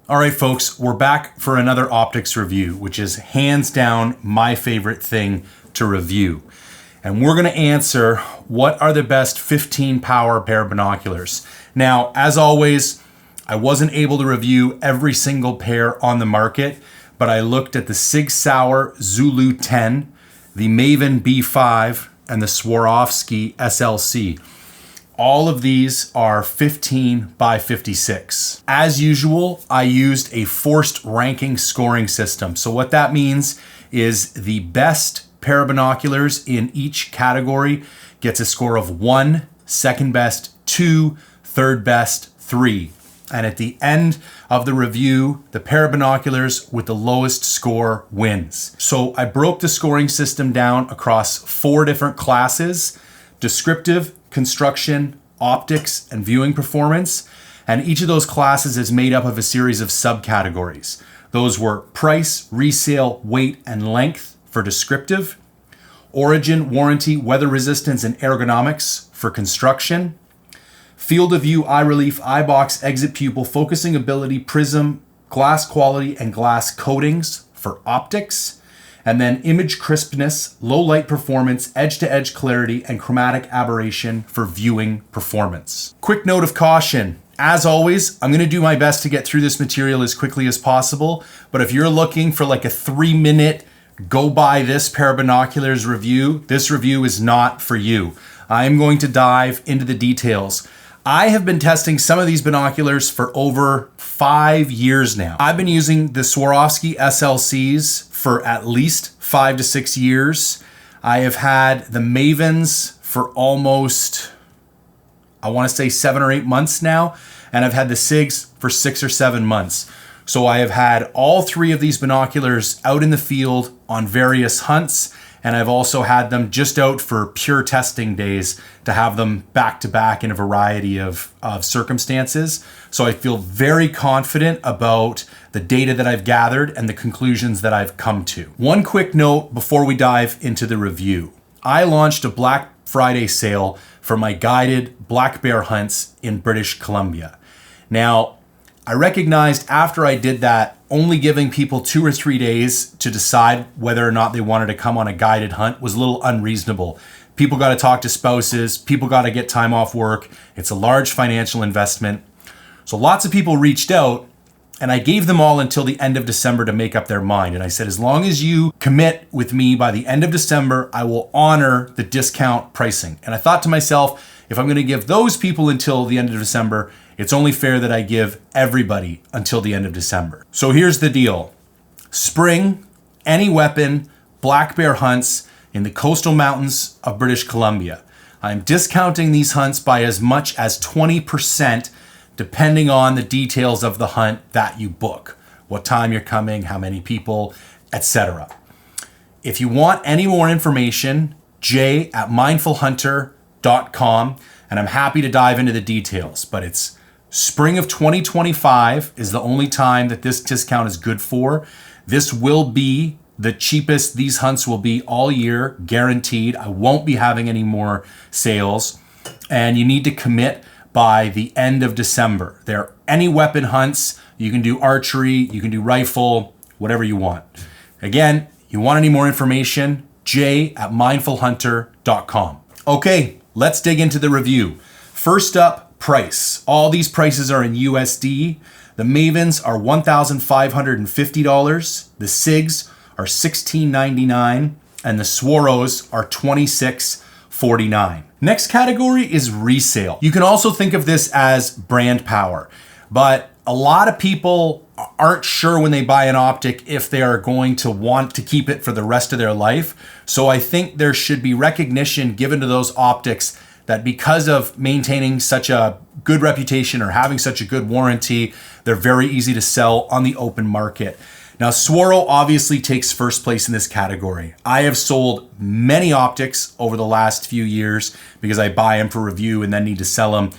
All right, folks, we're back for another optics review, which is hands down my favorite thing to review. And we're gonna answer what are the best 15 power pair of binoculars. Now, as always, I wasn't able to review every single pair on the market, but I looked at the Sig Zulu 10, the Maven B.5, and the Swarovski SLC. All of these are 15 by 56. As usual, I used a forced ranking scoring system. So what that means is the best pair of binoculars in each category gets a score of 1, second best 2, third best 3. And at the end of the review, the pair of binoculars with the lowest score wins. So I broke the scoring system down across 4 different classes: descriptive, construction, optics, and viewing performance. And each of those classes is made up of a series of subcategories. Those were price, resale, weight, and length for descriptive, origin, warranty, weather resistance, and ergonomics for construction, field of view, eye relief, eye box, exit pupil, focusing ability, prism, glass quality, and glass coatings for optics, and then image crispness, low light performance, edge-to-edge clarity, and chromatic aberration for viewing performance. Quick note of caution. As always, I'm gonna do my best to get through this material as quickly as possible, but if you're looking for like a 3-minute go buy this pair of binoculars review, this review is not for you. I'm going to dive into the details. I have been testing some of these binoculars for over 5 years now. I've been using the Swarovski SLCs for at least 5 to 6 years. I have had the Mavens for almost, I wanna say 7 or 8 months now, and I've had the Sigs for 6 or 7 months. So I have had all 3 of these binoculars out in the field on various hunts, and I've also had them just out for pure testing days to have them back to back in a variety of circumstances. So I feel very confident about the data that I've gathered and the conclusions that I've come to. One quick note before we dive into the review. I launched a Black Friday sale for my guided black bear hunts in British Columbia. Now, I recognized after I did that, only giving people 2 or 3 days to decide whether or not they wanted to come on a guided hunt was a little unreasonable. People got to talk to spouses, people got to get time off work. It's a large financial investment. So lots of people reached out, and I gave them all until the end of December to make up their mind. And I said, as long as you commit with me by the end of December, I will honor the discount pricing. And I thought to myself, if I'm going to give those people until the end of December, it's only fair that I give everybody until the end of December. So here's the deal. Spring, any weapon, black bear hunts in the coastal mountains of British Columbia. I'm discounting these hunts by as much as 20% depending on the details of the hunt that you book. What time you're coming, how many people, etc. If you want any more information, jay@mindfulhunter.com, and I'm happy to dive into the details, but it's spring of 2025 is the only time that this discount is good for. This will be the cheapest these hunts will be all year, guaranteed. I won't be having any more sales, and you need to commit by the end of December. There are any weapon hunts. You can do archery, you can do rifle, whatever you want. Again, you want any more information, jay@mindfulhunter.com. Okay, let's dig into the review. First up, price. All these prices are in USD. The Mavens are $1,550. The Sigs are $16.99, and the Swaros are $26.49. Next category is resale. You can also think of this as brand power, but a lot of people aren't sure when they buy an optic if they are going to want to keep it for the rest of their life. So I think there should be recognition given to those optics that because of maintaining such a good reputation or having such a good warranty, they're very easy to sell on the open market. Now, Swaro obviously takes first place in this category. I have sold many optics over the last few years because I buy them for review and then need to sell them.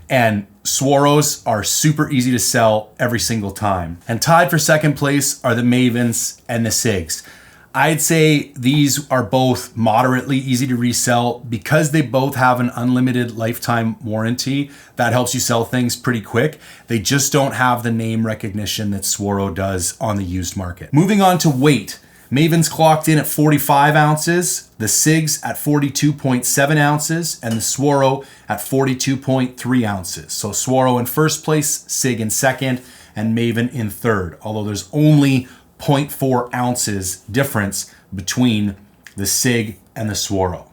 And Swaros are super easy to sell every single time. And tied for second place are the Mavens and the Sigs. I'd say these are both moderately easy to resell because they both have an unlimited lifetime warranty. That helps you sell things pretty quick. They just don't have the name recognition that Swaro does on the used market. Moving on to weight. Maven's clocked in at 45 ounces, the Sig's at 42.7 ounces, and the Swaro at 42.3 ounces. So Swaro in first place, Sig in second, and Maven in third, although there's only 0.4 ounces difference between the Sig and the Swaro.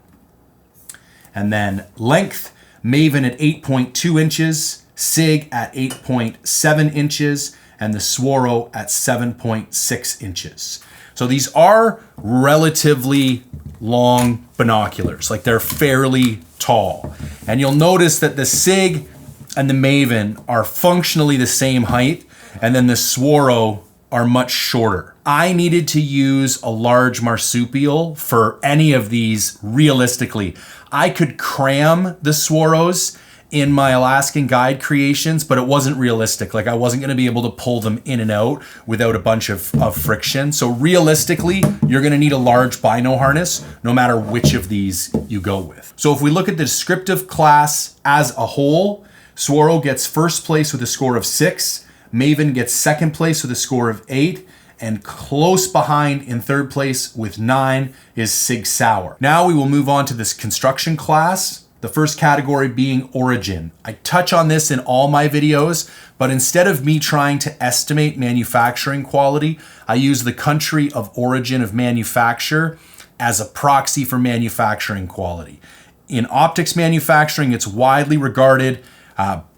And then length, Maven at 8.2 inches, Sig at 8.7 inches, and the Swaro at 7.6 inches. So these are relatively long binoculars, like they're fairly tall. And you'll notice that the Sig and the Maven are functionally the same height, and then the Swaro are much shorter. I needed to use a large marsupial for any of these realistically. I could cram the Swaros in my Alaskan guide creations, but it wasn't realistic. Like I wasn't gonna be able to pull them in and out without a bunch of friction. So realistically, you're gonna need a large bino harness, no matter which of these you go with. So if we look at the descriptive class as a whole, Swaro gets first place with a score of 6, Maven gets second place with a score of 8, and close behind in third place with 9 is Sig Sauer. Now we will move on to this construction class. The first category being origin. I touch on this in all my videos, but instead of me trying to estimate manufacturing quality, I use the country of origin of manufacture as a proxy for manufacturing quality. In optics manufacturing, it's widely regarded.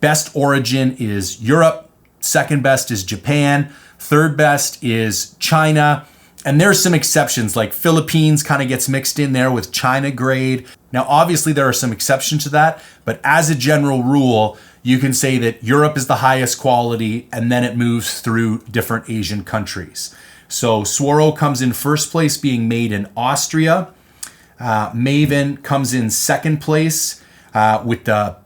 Best origin is Europe, second best is Japan, third best is China, and there's some exceptions, like Philippines kind of gets mixed in there with China grade. Now, obviously there are some exceptions to that, but as a general rule, you can say that Europe is the highest quality and then it moves through different Asian countries. So Swaro comes in first place being made in Austria. Maven comes in second place with the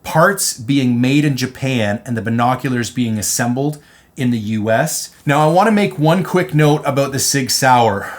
parts being made in Japan and the binoculars being assembled in the US. Now I want to make one quick note about the Sig Sauer.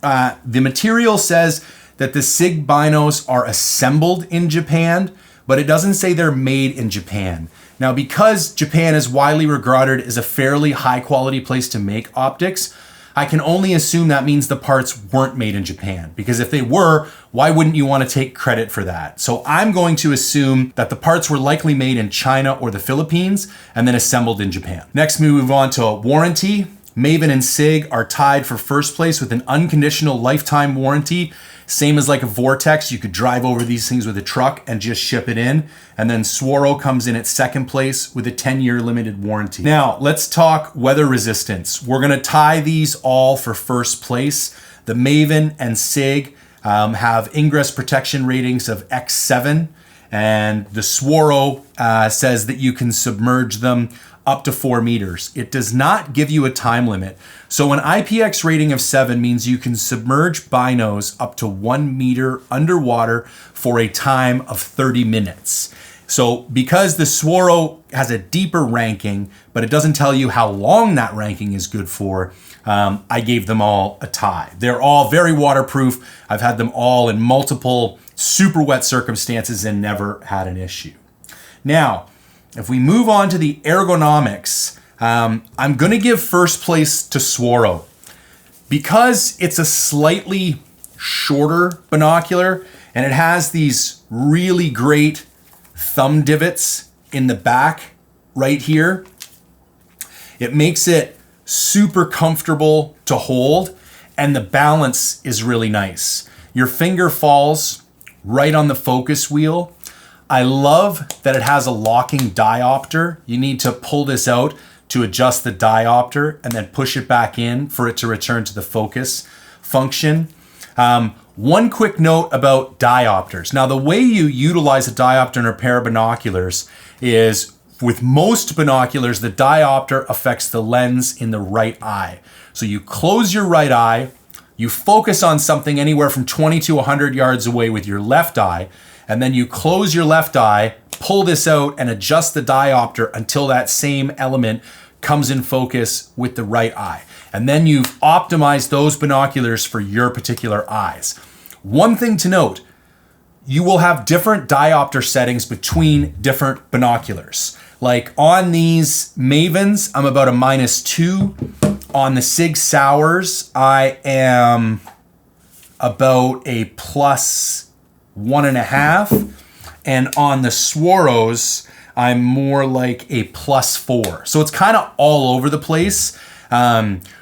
The material says that the Sig binos are assembled in Japan, but it doesn't say they're made in Japan. Now, because Japan is widely regarded as a fairly high quality place to make optics, I can only assume that means the parts weren't made in Japan, because if they were, why wouldn't you want to take credit for that? So I'm going to assume that the parts were likely made in China or the Philippines and then assembled in Japan. Next, we move on to warranty. Maven and Sig are tied for first place with an unconditional lifetime warranty. Same as like a Vortex, you could drive over these things with a truck and just ship it in. And then Swaro comes in at second place with a 10-year limited warranty. Now, let's talk weather resistance. We're gonna tie these all for first place. The Maven and Sig have ingress protection ratings of X7, and the Swaro says that you can submerge them up to 4 meters. It does not give you a time limit. So an IPX rating of 7 means you can submerge binos up to 1 meter underwater for a time of 30 minutes. So because the Swaro has a deeper ranking, but it doesn't tell you how long that ranking is good for, I gave them all a tie. They're all very waterproof. I've had them all in multiple super wet circumstances and never had an issue. Now, if we move on to the ergonomics, I'm going to give first place to Swaro. Because it's a slightly shorter binocular and it has these really great thumb divots in the back right here, it makes it super comfortable to hold, and the balance is really nice. Your finger falls right on the focus wheel. I love that it has a locking diopter. You need to pull this out to adjust the diopter and then push it back in for it to return to the focus function. One quick note about diopters. Now, the way you utilize a diopter in a pair of binoculars is with most binoculars, the diopter affects the lens in the right eye. So you close your right eye, you focus on something anywhere from 20 to 100 yards away with your left eye, and then you close your left eye, pull this out and adjust the diopter until that same element comes in focus with the right eye. And then you've optimized those binoculars for your particular eyes. One thing to note, you will have different diopter settings between different binoculars. Like on these Mavens, I'm about a -2. On the Sig Sauers, I am about a +1.5. And on the Swaros, I'm more like a +4. So it's kind of all over the place.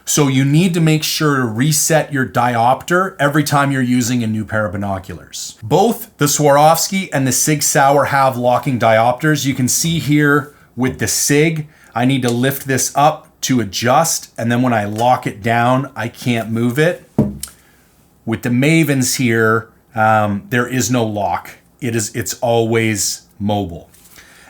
So you need to make sure to reset your diopter every time you're using a new pair of binoculars. Both the Swarovski and the Sig Sauer have locking diopters. You can see here with the Sig, I need to lift this up to adjust, and then when I lock it down, I can't move it. With the Mavens here, there is no lock. It's always mobile.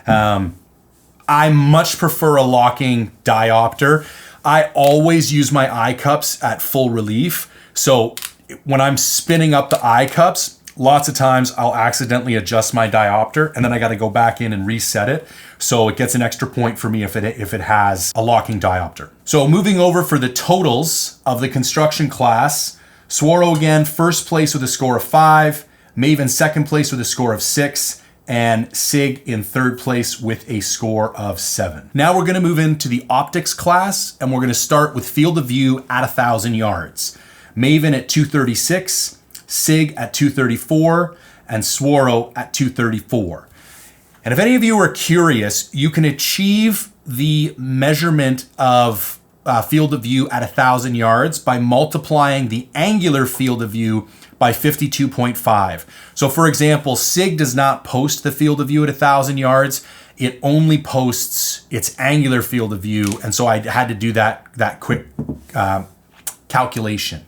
I much prefer a locking diopter. I always use my eye cups at full relief. So when I'm spinning up the eye cups, lots of times I'll accidentally adjust my diopter and then I got to go back in and reset it. So it gets an extra point for me if it has a locking diopter. So moving over for the totals of the construction class, Swaro again, first place with a score of 5, Maven second place with a score of 6, and Sig in third place with a score of 7. Now we're gonna move into the optics class, and we're gonna start with field of view at 1,000 yards. Maven at 236, Sig at 234, and Swaro at 234. And if any of you are curious, you can achieve the measurement of field of view at 1,000 yards by multiplying the angular field of view by 52.5. So for example, Sig does not post the field of view at 1,000 yards. It only posts its angular field of view. And so I had to do that quick calculation.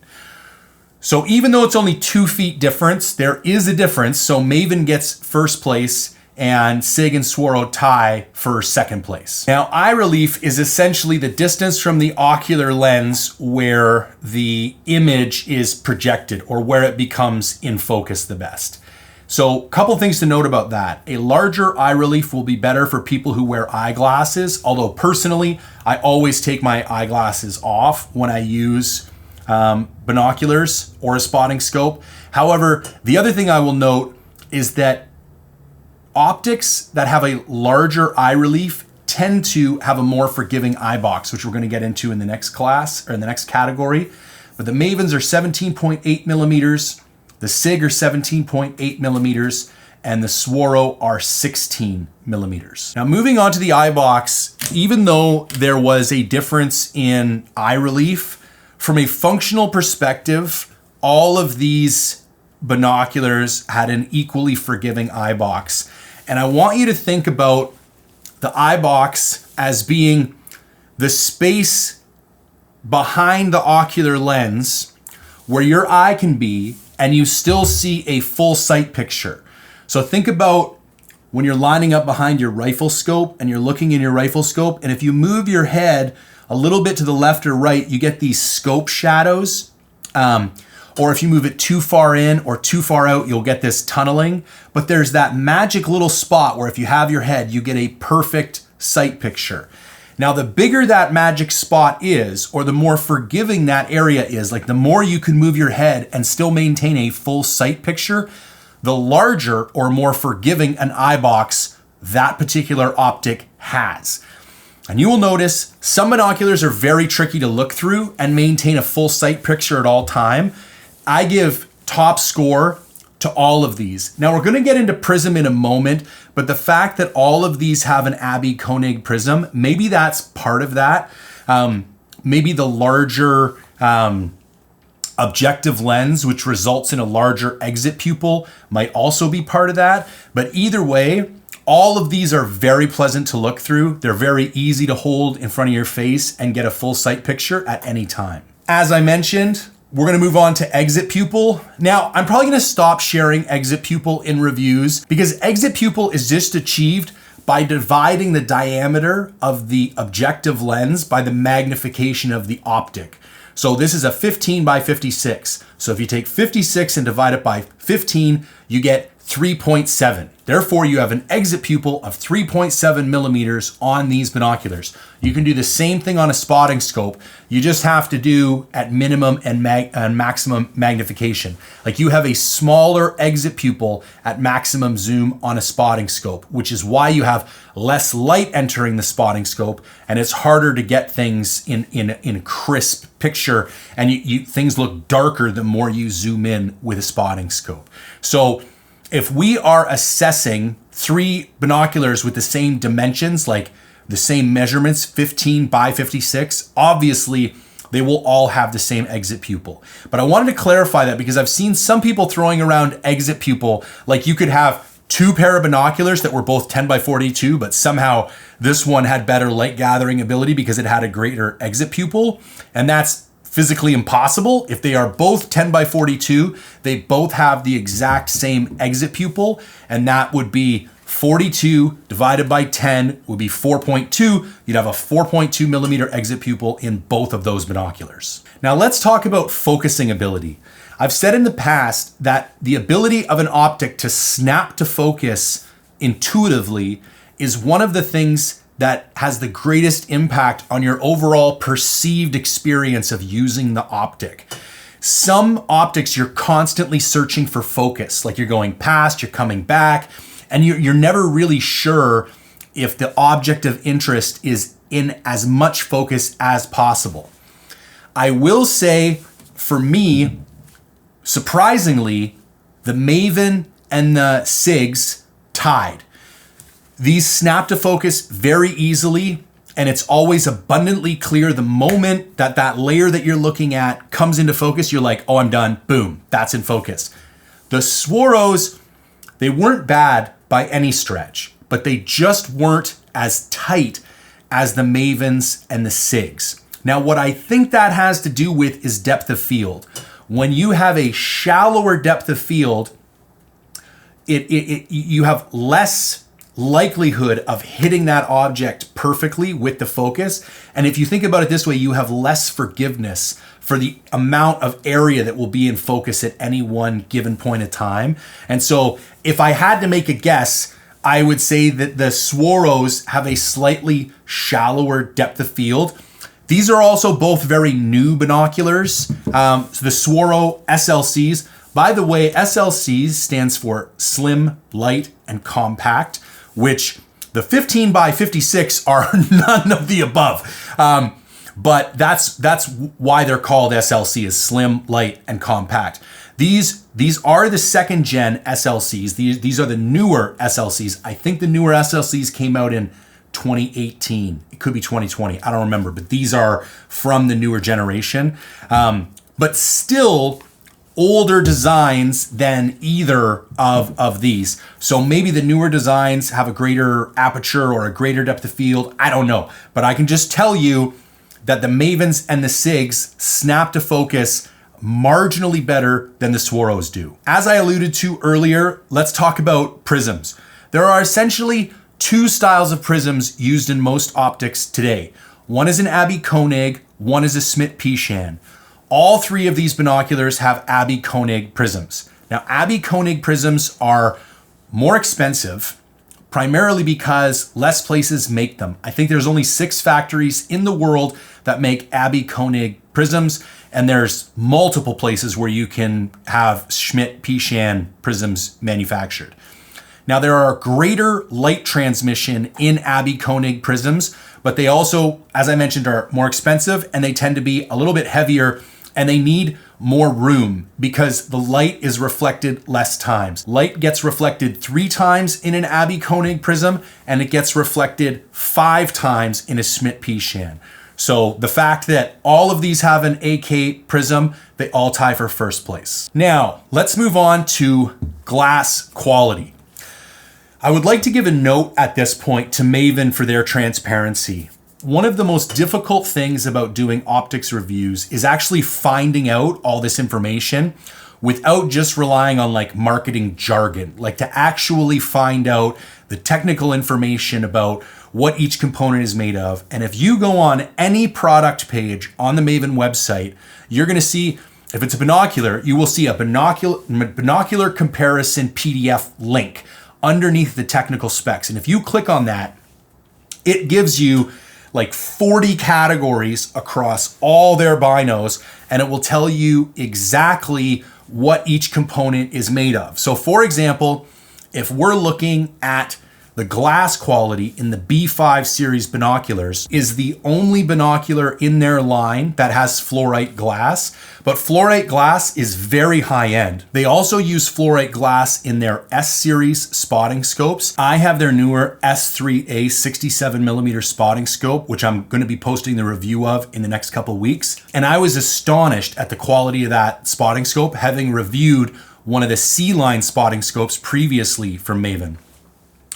So even though it's only 2 feet difference, there is a difference. So Maven gets first place and Sig and Swaro tie for second place. Now, eye relief is essentially the distance from the ocular lens where the image is projected or where it becomes in focus the best. So a couple things to note about that. A larger eye relief will be better for people who wear eyeglasses, although personally, I always take my eyeglasses off when I use binoculars or a spotting scope. However, the other thing I will note is that optics that have a larger eye relief tend to have a more forgiving eye box, which we're going to get into in the next class or in the next category. But the Mavens are 17.8 millimeters, the Sig are 17.8 millimeters, and the Swaro are 16 millimeters. Now moving on to the eye box, even though there was a difference in eye relief, from a functional perspective, all of these binoculars had an equally forgiving eye box. And I want you to think about the eye box as being the space behind the ocular lens where your eye can be and you still see a full sight picture. So think about when you're lining up behind your rifle scope and you're looking in your rifle scope, and if you move your head a little bit to the left or right, you get these scope shadows. Or if you move it too far in or too far out, you'll get this tunneling. But there's that magic little spot where if you have your head, you get a perfect sight picture. Now, the bigger that magic spot is, or the more forgiving that area is, like the more you can move your head and still maintain a full sight picture, the larger or more forgiving an eye box that particular optic has. And you will notice some binoculars are very tricky to look through and maintain a full sight picture at all time. I give top score to all of these. Now we're gonna get into Prism in a moment, but the fact that all of these have an Abbe Koenig prism, maybe that's part of that. Maybe the larger objective lens, which results in a larger exit pupil, might also be part of that. But either way, all of these are very pleasant to look through. They're very easy to hold in front of your face and get a full sight picture at any time. As I mentioned, we're gonna move on to exit pupil. Now, I'm probably gonna stop sharing exit pupil in reviews because exit pupil is just achieved by dividing the diameter of the objective lens by the magnification of the optic. So this is a 15 by 56. So if you take 56 and divide it by 15, you get 3.7. Therefore, you have an exit pupil of 3.7 millimeters on these binoculars. You can do the same thing on a spotting scope. You just have to do at minimum and maximum magnification. Like you have a smaller exit pupil at maximum zoom on a spotting scope, which is why you have less light entering the spotting scope, and it's harder to get things in crisp picture, and things look darker the more you zoom in with a spotting scope. So if we are assessing three binoculars with the same dimensions, like the same measurements, 15 by 56, obviously they will all have the same exit pupil. But I wanted to clarify that because I've seen some people throwing around exit pupil, like you could have two pair of binoculars that were both 10 by 42, but somehow this one had better light gathering ability because it had a greater exit pupil. And that's physically impossible. If they are both 10 by 42, they both have the exact same exit pupil, and that would be 42 divided by 10 would be 4.2. You'd have a 4.2 millimeter exit pupil in both of those binoculars. Now let's talk about focusing ability. I've said in the past that the ability of an optic to snap to focus intuitively is one of the things that has the greatest impact on your overall perceived experience of using the optic. Some optics, you're constantly searching for focus, like you're going past, you're coming back, and you're never really sure if the object of interest is in as much focus as possible. I will say, for me, surprisingly, the Maven and the Sigs tied. These snap to focus very easily, and it's always abundantly clear the moment that that layer that you're looking at comes into focus, you're like, oh, I'm done, boom, that's in focus. The Swaros, they weren't bad by any stretch, but they just weren't as tight as the Mavens and the Sigs. Now, what I think that has to do with is depth of field. When you have a shallower depth of field, you have less likelihood of hitting that object perfectly with the focus. And if you think about it this way, you have less forgiveness for the amount of area that will be in focus at any one given point of time. And so if I had to make a guess, I would say that the Swaros have a slightly shallower depth of field. These are also both very new binoculars. So the Swaro SLCs, by the way, SLCs stands for slim, light, and compact, which the 15 by 56 are none of the above. But that's why they're called SLC, is slim, light, and compact. These are the second gen SLCs. These are the newer SLCs. I think the newer SLCs came out in 2018. It could be 2020. I don't remember, but these are from the newer generation. But still older designs than either of these. So maybe the newer designs have a greater aperture or a greater depth of field. I don't know. But I can just tell you that the Mavens and the Sigs snap to focus marginally better than the Swaros do. As I alluded to earlier, let's talk about prisms. There are essentially two styles of prisms used in most optics today. One is an Abbey Koenig, one is a Schmidt-Peshan. All three of these binoculars have Abbey Koenig prisms. Now, Abbey Koenig prisms are more expensive, primarily because less places make them. I think there's only 6 factories in the world that make Abbey Koenig prisms, and there's multiple places where you can have Schmidt-Peshan prisms manufactured. Now, there are greater light transmission in Abbey Koenig prisms, but they also, as I mentioned, are more expensive, and they tend to be a little bit heavier, and they need more room because the light is reflected less times. Light gets reflected 3 times in an Abbey Koenig prism, and it gets reflected 5 times in a Schmidt-Peshan. So the fact that all of these have an AK prism, they all tie for first place. Now, let's move on to glass quality. I would like to give a note at this point to Maven for their transparency. One of the most difficult things about doing optics reviews is actually finding out all this information without just relying on like marketing jargon, like to actually find out the technical information about what each component is made of. And if you go on any product page on the Maven website, you're going to see if it's a binocular, you will see a binocular comparison PDF link underneath the technical specs. And if you click on that, it gives you like 40 categories across all their binos, and it will tell you exactly what each component is made of. So for example, if we're looking at the glass quality in the B.5 series binoculars, is the only binocular in their line that has fluorite glass, but fluorite glass is very high end. They also use fluorite glass in their S series spotting scopes. I have their newer S3A 67mm spotting scope, which I'm going to be posting the review of in the next couple of weeks. And I was astonished at the quality of that spotting scope, having reviewed one of the C-line spotting scopes previously from Maven.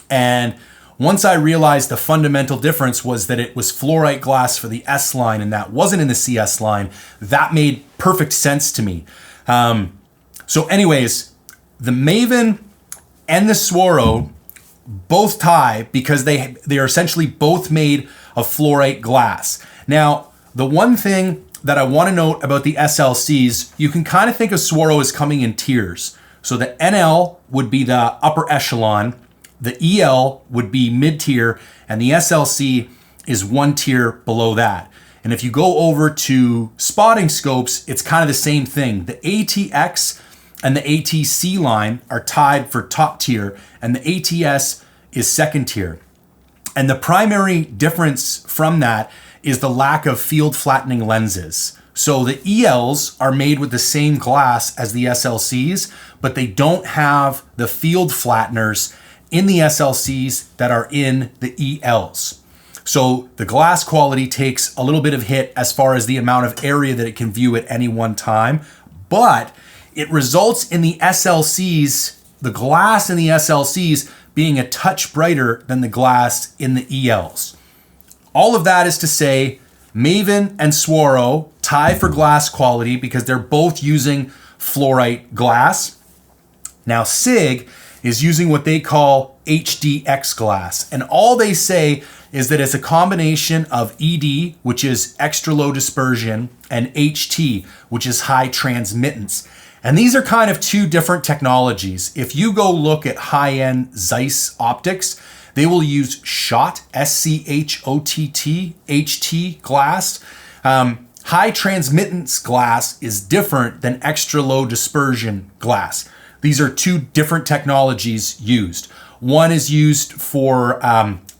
And once I realized the fundamental difference was that it was fluorite glass for the S line and that wasn't in the CS line, that made perfect sense to me. So anyways, the Maven and the Swaro both tie because they are essentially both made of fluorite glass. Now, the one thing that I want to note about the SLCs, you can kind of think of Swaro as coming in tiers. So the NL would be the upper echelon, the EL would be mid-tier, and the SLC is one tier below that. And if you go over to spotting scopes, it's kind of the same thing. The ATX and the ATC line are tied for top tier, and the ATS is second tier. And the primary difference from that is the lack of field flattening lenses. So the ELs are made with the same glass as the SLCs, but they don't have the field flatteners in the SLCs that are in the ELs. So the glass quality takes a little bit of hit as far as the amount of area that it can view at any one time, but it results in the SLCs, the glass in the SLCs being a touch brighter than the glass in the ELs. All of that is to say, Maven and Swaro tie for glass quality because they're both using fluorite glass. Now Sig is using what they call HDX glass. And all they say is that it's a combination of ED, which is extra low dispersion, and HT, which is high transmittance. And these are kind of two different technologies. If you go look at high-end Zeiss optics, they will use SCHOTT, SCHOTT, HT glass. High transmittance glass is different than extra low dispersion glass. These are two different technologies used. One is used for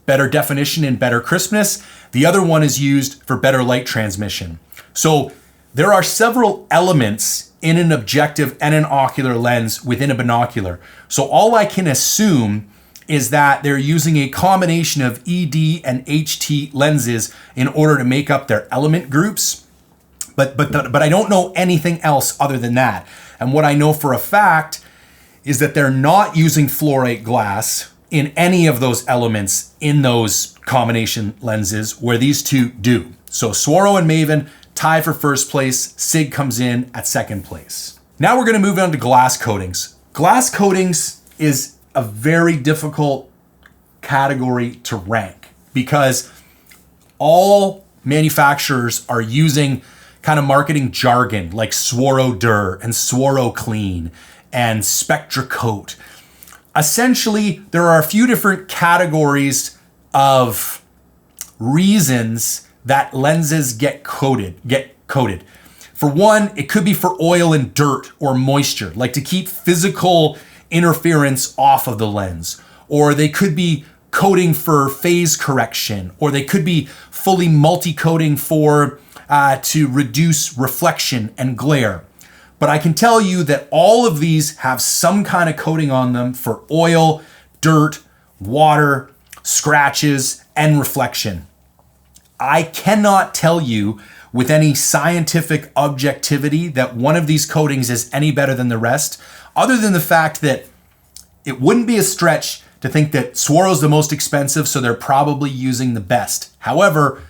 better definition and better crispness. The other one is used for better light transmission. So there are several elements in an objective and an ocular lens within a binocular. So all I can assume is that they're using a combination of ED and HT lenses in order to make up their element groups. But I don't know anything else other than that. And what I know for a fact is that they're not using fluorite glass in any of those elements in those combination lenses where these two do. So Swaro and Maven tie for first place. Sig comes in at second place. Now we're going to move on to glass coatings. Glass coatings is a very difficult category to rank because all manufacturers are using kind of marketing jargon like Swaro Dur and Swaro Clean and Spectra Coat. Essentially, there are a few different categories of reasons that lenses get coated. For one, it could be for oil and dirt or moisture, like to keep physical interference off of the lens. Or they could be coating for phase correction, or they could be fully multi-coating for to reduce reflection and glare. But I can tell you that all of these have some kind of coating on them for oil, dirt, water, scratches, and reflection. I cannot tell you with any scientific objectivity that one of these coatings is any better than the rest, other than the fact that it wouldn't be a stretch to think that Swaro's the most expensive, so they're probably using the best. However,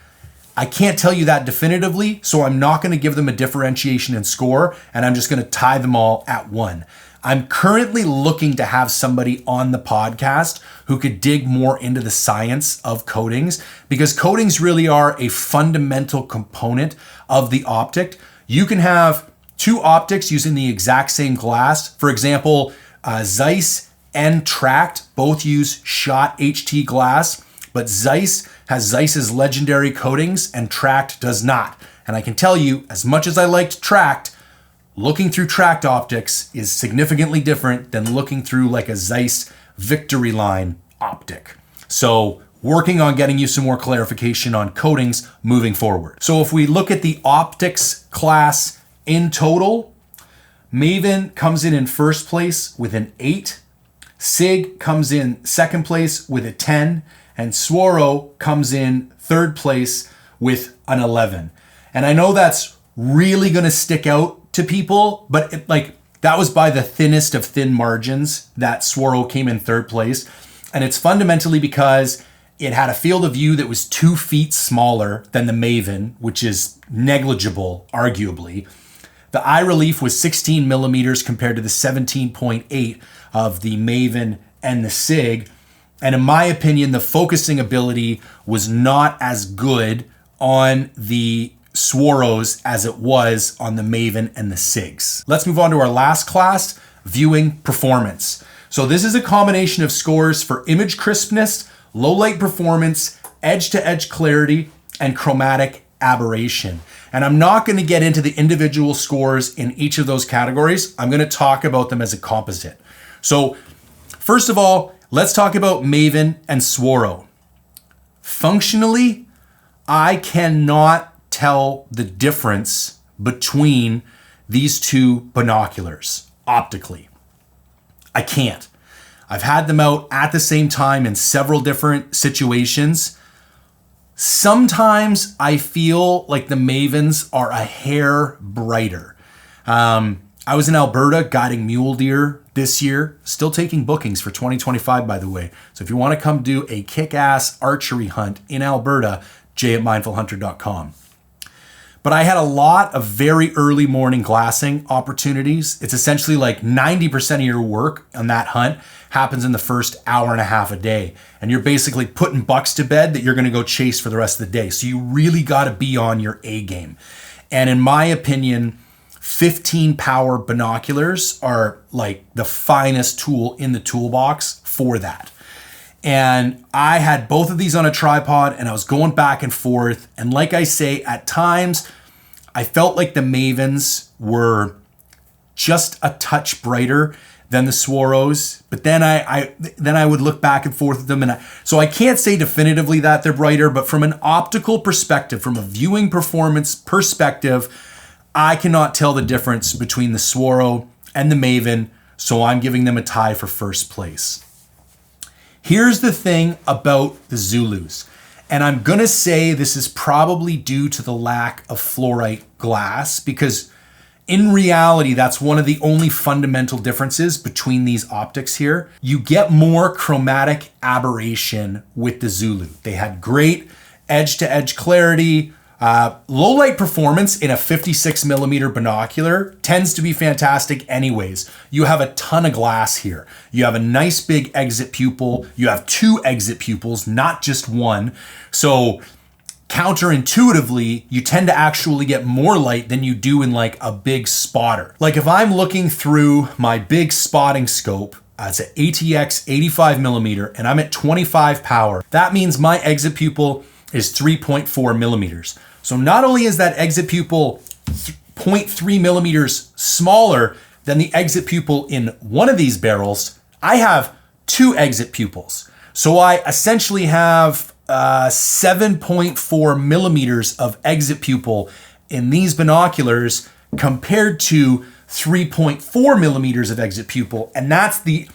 I can't tell you that definitively, so I'm not going to give them a differentiation in score, and I'm just going to tie them all at one. I'm currently looking to have somebody on the podcast who could dig more into the science of coatings, because coatings really are a fundamental component of the optic. You can have two optics using the exact same glass. For example, Zeiss and Tract both use shot HT glass, but Zeiss has Zeiss's legendary coatings and Tract does not. And I can tell you, as much as I liked Tract, looking through Tract optics is significantly different than looking through like a Zeiss Victory Line optic. So working on getting you some more clarification on coatings moving forward. So if we look at the optics class in total, Maven comes in first place with an 8, Sig comes in second place with a 10, and Swaro comes in third place with an 11. And I know that's really gonna stick out to people, but that was by the thinnest of thin margins that Swaro came in third place. And it's fundamentally because it had a field of view that was 2 feet smaller than the Maven, which is negligible, arguably. The eye relief was 16 millimeters compared to the 17.8 of the Maven and the Sig. And in my opinion, the focusing ability was not as good on the Swaros as it was on the Maven and the Sigs. Let's move on to our last class, viewing performance. So this is a combination of scores for image crispness, low light performance, edge-to-edge clarity, and chromatic aberration. And I'm not going to get into the individual scores in each of those categories. I'm going to talk about them as a composite. So first of all, let's talk about Maven and Swaro. Functionally, I cannot tell the difference between these two binoculars optically. I can't. I've had them out at the same time in several different situations. Sometimes I feel like the Mavens are a hair brighter. I was in Alberta guiding mule deer this year, still taking bookings for 2025, by the way. So if you want to come do a kick-ass archery hunt in Alberta, jay@mindfulhunter.com. But I had a lot of very early morning glassing opportunities. It's essentially like 90% of your work on that hunt happens in the first hour and a half a day. And you're basically putting bucks to bed that you're gonna go chase for the rest of the day. So you really gotta be on your A game. And in my opinion, 15 power binoculars are like the finest tool in the toolbox for that. And I had both of these on a tripod and I was going back and forth. And like I say, at times I felt like the Mavens were just a touch brighter than the Swaros. But then I would look back and forth with them. So I can't say definitively that they're brighter, but from an optical perspective, from a viewing performance perspective, I cannot tell the difference between the Swaro and the Maven. So I'm giving them a tie for first place. Here's the thing about the Zulus, and I'm gonna say this is probably due to the lack of fluorite glass, because in reality, that's one of the only fundamental differences between these optics here. You get more chromatic aberration with the Zulu. They had great edge-to-edge clarity, low light performance in a 56 millimeter binocular tends to be fantastic anyways. You have a ton of glass here. You have a nice big exit pupil. You have 2 exit pupils, not just one. So counterintuitively, you tend to actually get more light than you do in like a big spotter. Like if I'm looking through my big spotting scope, it's an ATX 85 millimeter and I'm at 25 power. That means my exit pupil is 3.4 millimeters. So not only is that exit pupil 0.3 millimeters smaller than the exit pupil in one of these barrels, I have 2 exit pupils. So I essentially have 7.4 millimeters of exit pupil in these binoculars compared to 3.4 millimeters of exit pupil. And that's the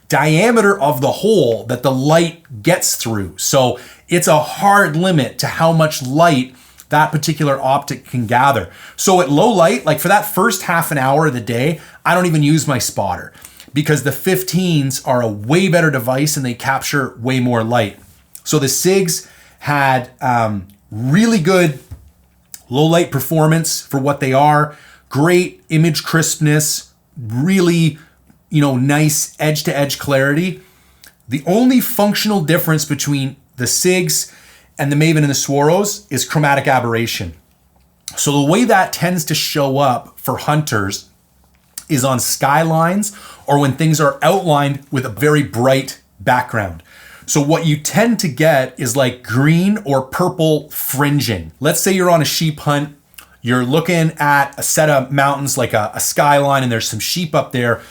diameter of the hole that the light gets through. So it's a hard limit to how much light that particular optic can gather. So at low light, like for that first half an hour of the day, I don't even use my spotter because the 15s are a way better device and they capture way more light. So the SIGs had really good low light performance for what they are, great image crispness, really, nice edge-to-edge clarity. The only functional difference between the SIGs and the Maven and the Swaros is chromatic aberration. So the way that tends to show up for hunters is on skylines or when things are outlined with a very bright background. So what you tend to get is like green or purple fringing. Let's say you're on a sheep hunt, you're looking at a set of mountains like a skyline, and there's some sheep up there.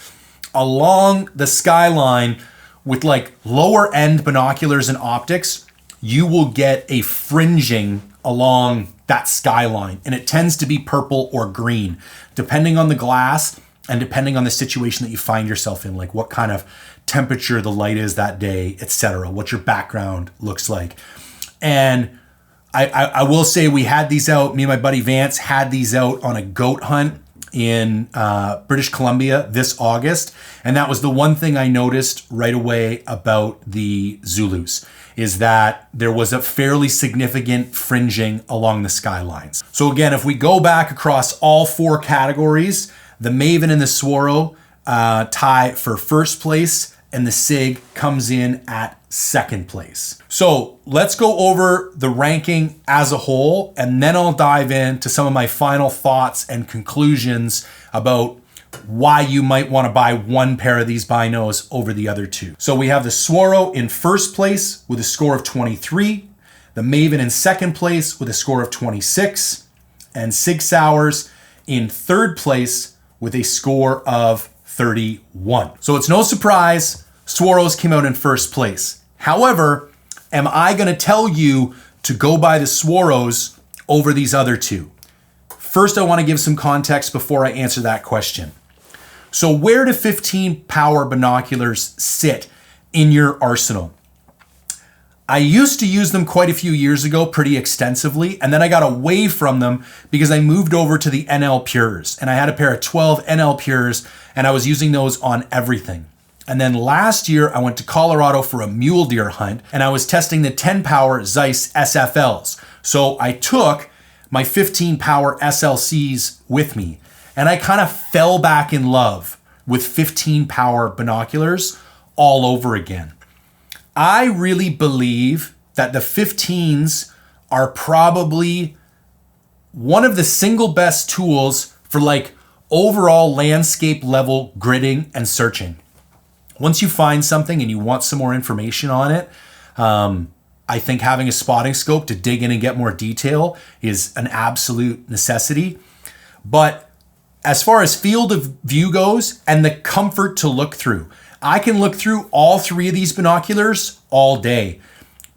Along the skyline with like lower end binoculars and optics, you will get a fringing along that skyline, and it tends to be purple or green, depending on the glass and depending on the situation that you find yourself in, like what kind of temperature the light is that day, etc., what your background looks like. And I will say we had these out, me and my buddy Vance had these out on a goat hunt in British Columbia this August. And that was the one thing I noticed right away about the Zulus, is that there was a fairly significant fringing along the skylines. So again, if we go back across all four categories, the Maven and the Swaro tie for first place, and the Sig comes in at second place. So let's go over the ranking as a whole, and then I'll dive into some of my final thoughts and conclusions about why you might want to buy one pair of these binos over the other two. So we have the Swaro in first place with a score of 23, the Maven in second place with a score of 26, and Sig Sauers in third place with a score of 31. So it's no surprise Swaros came out in first place. However, am I going to tell you to go buy the Swaros over these other two? First, I want to give some context before I answer that question. So where do 15 power binoculars sit in your arsenal? I used to use them quite a few years ago pretty extensively, and then I got away from them because I moved over to the NL Pures, and I had a pair of 12 NL Pures, and I was using those on everything. And then last year, I went to Colorado for a mule deer hunt, and I was testing the 10 power Zeiss SFLs. So I took my 15 power SLCs with me, and I kind of fell back in love with 15 power binoculars all over again. I really believe that the 15s are probably one of the single best tools for like overall landscape level gridding and searching. Once you find something and you want some more information on it, I think having a spotting scope to dig in and get more detail is an absolute necessity. But as far as field of view goes and the comfort to look through, I can look through all three of these binoculars all day.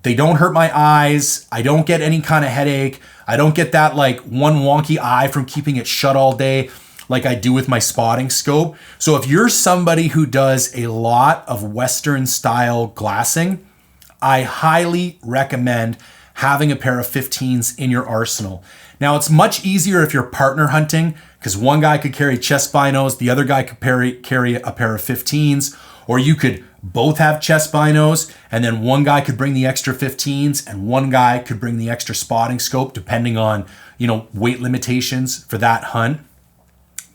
They don't hurt my eyes. I don't get any kind of headache. I don't get that like one wonky eye from keeping it shut all day like I do with my spotting scope. So if you're somebody who does a lot of Western style glassing, I highly recommend having a pair of 15s in your arsenal. Now it's much easier if you're partner hunting, because one guy could carry chest binos, the other guy could carry a pair of 15s, or you could both have chest binos, and then one guy could bring the extra 15s and one guy could bring the extra spotting scope, depending on, weight limitations for that hunt.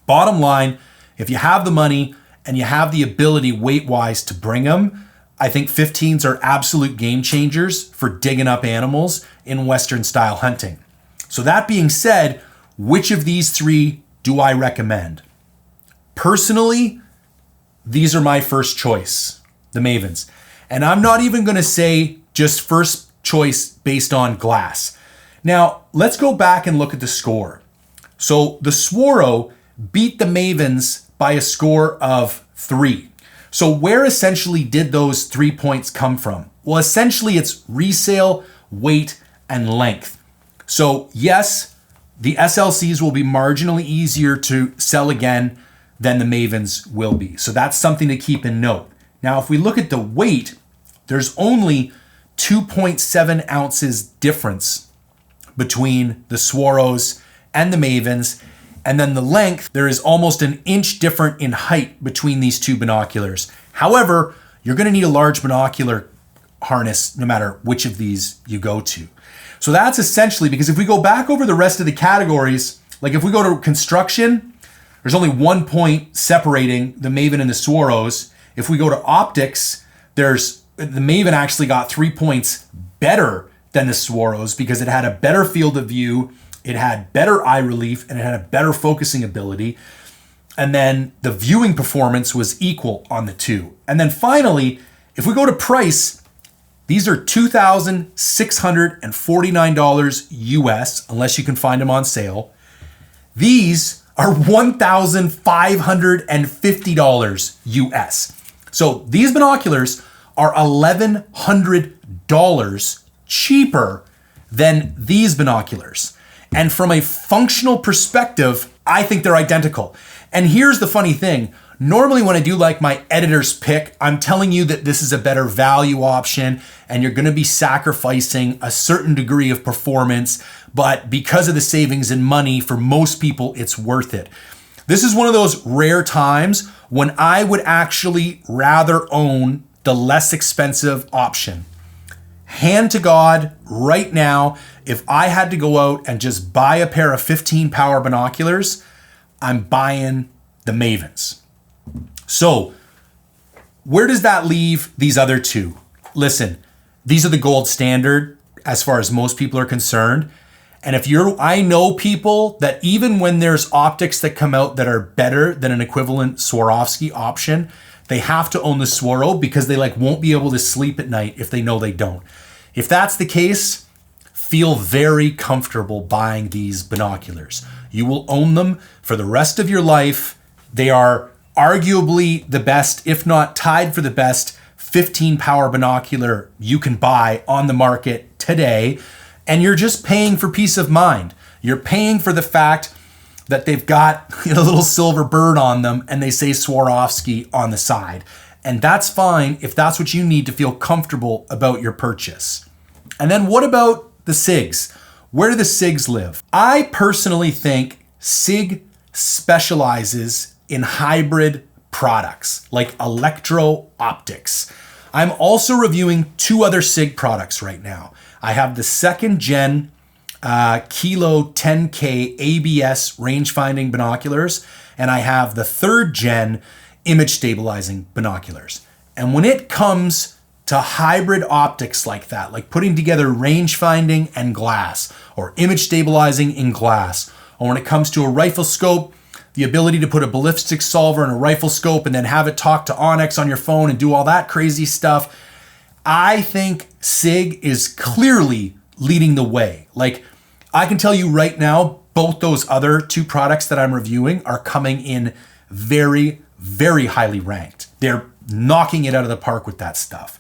Bottom line, if you have the money and you have the ability weight-wise to bring them, I think 15s are absolute game changers for digging up animals in Western style hunting. So that being said, which of these three do I recommend? Personally, these are my first choice, the Mavens. And I'm not even going to say just first choice based on glass. Now, let's go back and look at the score. So the Swaro beat the Mavens by a score of 3. So where essentially did those 3 points come from? Well, essentially it's resale, weight, and length. So yes, the SLCs will be marginally easier to sell again than the Mavens will be. So that's something to keep in note. Now, if we look at the weight, there's only 2.7 ounces difference between the Swaros and the Mavens. And then the length, there is almost an inch different in height between these two binoculars. However, you're going to need a large binocular harness no matter which of these you go to. So that's essentially, because if we go back over the rest of the categories, like if we go to construction, there's only 1 point separating the Maven and the Swaros. If we go to optics, the Maven actually got 3 points better than the Swaros because it had a better field of view it had better eye relief, and it had a better focusing ability. And then the viewing performance was equal on the two. And then finally, if we go to price, these are $2,649 US, unless you can find them on sale. These are $1,550 US. So these binoculars are $1,100 cheaper than these binoculars. And from a functional perspective, I think they're identical. And here's the funny thing. Normally when I do like my editor's pick, I'm telling you that this is a better value option and you're gonna be sacrificing a certain degree of performance, but because of the savings in money, for most people, it's worth it. This is one of those rare times when I would actually rather own the less expensive option. Hand to God, right now, if I had to go out and just buy a pair of 15 power binoculars, I'm buying the Mavens. So where does that leave these other two? Listen, these are the gold standard as far as most people are concerned. And I know people that even when there's optics that come out that are better than an equivalent Swarovski option, they have to own the Swaro because they won't be able to sleep at night if they know they don't. If that's the case, feel very comfortable buying these binoculars. You will own them for the rest of your life. They are arguably the best, if not tied for the best, 15 power binocular you can buy on the market today. And you're just paying for peace of mind. You're paying for the fact that they've got a little silver bird on them and they say Swarovski on the side. And that's fine if that's what you need to feel comfortable about your purchase. And then what about the Sigs? Where do the Sigs live? I personally think Sig specializes in hybrid products like electro-optics. I'm also reviewing two other Sig products right now. I have the second gen Kilo 10K ABS range finding binoculars, and I have the third gen image stabilizing binoculars. And when it comes to hybrid optics like that, like putting together range finding and glass, or image stabilizing in glass, or when it comes to a rifle scope, the ability to put a ballistic solver in a rifle scope and then have it talk to Onyx on your phone and do all that crazy stuff, I think Sig is clearly leading the way. I can tell you right now, both those other two products that I'm reviewing are coming in very, very highly ranked. They're knocking it out of the park with that stuff.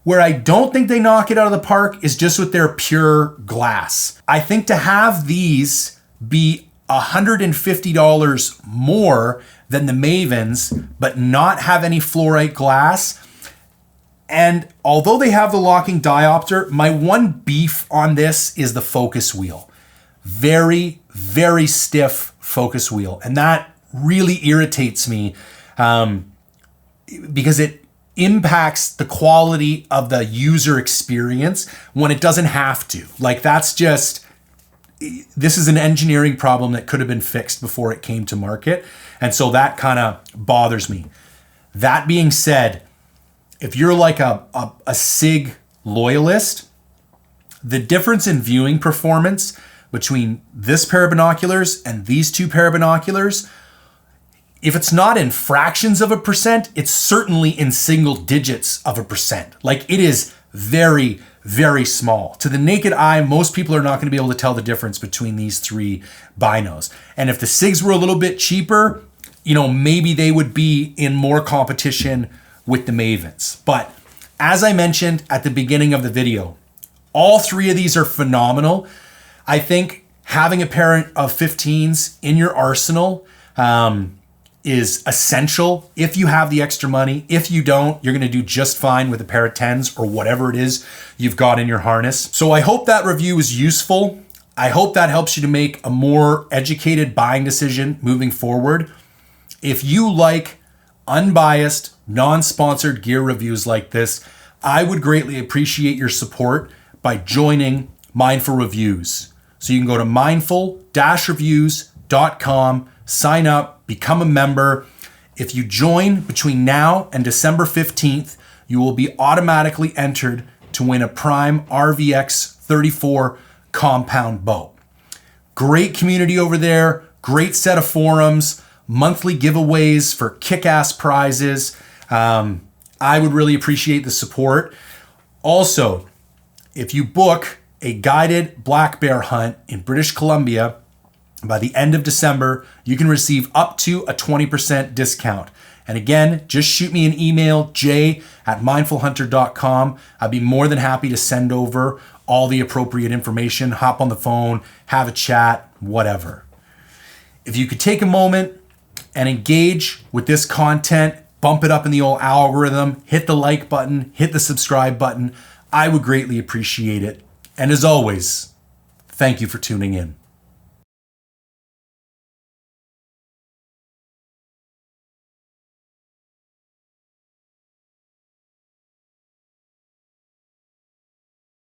Where I don't think they knock it out of the park is just with their pure glass. I think to have these be $150 more than the Mavens, but not have any fluorite glass. And although they have the locking diopter, my one beef on this is the focus wheel. Very, very stiff focus wheel. And that really irritates me because it impacts the quality of the user experience when it doesn't have to. This is an engineering problem that could have been fixed before it came to market. And so that kind of bothers me. That being said, if you're like a Sig loyalist, the difference in viewing performance between this pair of binoculars and these two pair of binoculars, if it's not in fractions of a percent, it's certainly in single digits of a percent. It is very, very small. To the naked eye, most people are not going to be able to tell the difference between these three binos. And if the Sigs were a little bit cheaper, maybe they would be in more competition with the Mavens. But as I mentioned at the beginning of the video, all three of these are phenomenal. I think having a pair of 15s in your arsenal is essential if you have the extra money. If you don't, you're going to do just fine with a pair of 10s or whatever it is you've got in your harness. So I hope that review is useful. I hope that helps you to make a more educated buying decision moving forward. If you like unbiased, non-sponsored gear reviews like this, I would greatly appreciate your support by joining Mindful Reviews. So you can go to mindful-reviews.com, sign up, become a member. If you join between now and December 15th, you will be automatically entered to win a Prime RVX 34 compound bow. Great community over there, great set of forums, monthly giveaways for kick-ass prizes. I would really appreciate the support. Also, if you book a guided black bear hunt in British Columbia by the end of December, you can receive up to a 20% discount. And again, just shoot me an email, jay@mindfulhunter.com. I'd be more than happy to send over all the appropriate information, hop on the phone, have a chat, whatever. If you could take a moment and engage with this content, bump it up in the old algorithm, hit the like button, hit the subscribe button, I would greatly appreciate it. And as always, thank you for tuning in.